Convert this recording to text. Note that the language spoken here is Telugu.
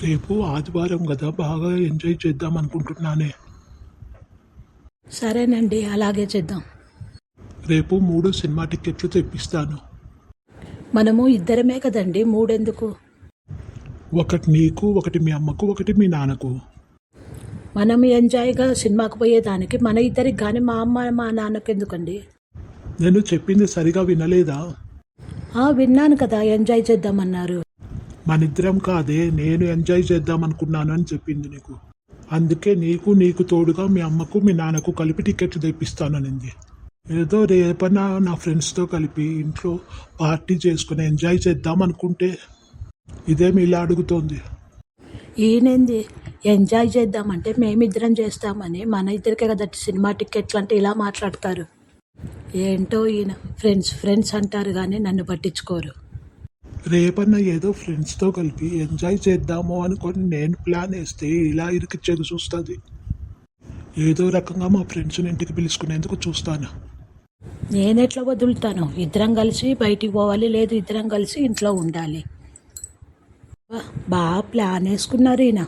రేపు ఆదివారం కదా, బాగా ఎంజాయ్ చేద్దాం అనుకుంటున్నానే. సరేనండి, అలాగే చేద్దాం. రేపు 3 సినిమా టికెట్లు తెప్పిస్తాను. మనము ఇద్దరమే కదండి, మూడెందుకు? ఒకటి నీకు, ఒకటి మీ అమ్మకు, ఒకటి మీ నాన్నకు. మనం ఎంజాయ్గా సినిమాకి పోయేదానికి మన ఇద్దరికి కానీ మా అమ్మ మా నాన్నకి ఎందుకండి? నేను చెప్పింది సరిగా వినలేదా? విన్నాను కదా, ఎంజాయ్ చేద్దామన్నారు. మనిద్దరం కాదే, నేను ఎంజాయ్ చేద్దాం అనుకున్నాను అని చెప్పింది నీకు. అందుకే నీకు తోడుగా మీ అమ్మకు మీ నాన్నకు కలిపి టికెట్లు తెప్పిస్తాననింది. ఏదో రేపన్నా నా ఫ్రెండ్స్తో కలిపి ఇంట్లో పార్టీ చేసుకుని ఎంజాయ్ చేద్దాం అనుకుంటే ఇదేమి ఇలా అడుగుతోంది. ఈయనేంది ఎంజాయ్ చేద్దామంటే మేమిద్దరం చేస్తామని, మన ఇద్దరికే కదా సినిమా టికెట్లు అంటే ఇలా మాట్లాడతారు. ఏంటో ఈయన ఫ్రెండ్స్ అంటారు కానీ నన్ను పట్టించుకోరు. రేపన్నా ఏదో ఫ్రెండ్స్తో కలిపి ఎంజాయ్ చేద్దాము అనుకొని నేను ప్లాన్ వేస్తే ఇలా ఇరికిచ్చేది చూస్తుంది. ఏదో రకంగా మా ఫ్రెండ్స్ని ఇంటికి పిలుచుకునేందుకు చూస్తాను. నేనెట్లా వదులుతాను? ఇద్దరం కలిసి బయటికి పోవాలి, లేదు ఇద్దరం కలిసి ఇంట్లో ఉండాలి. బాగా ప్లాన్ వేసుకున్నారు ఈయన.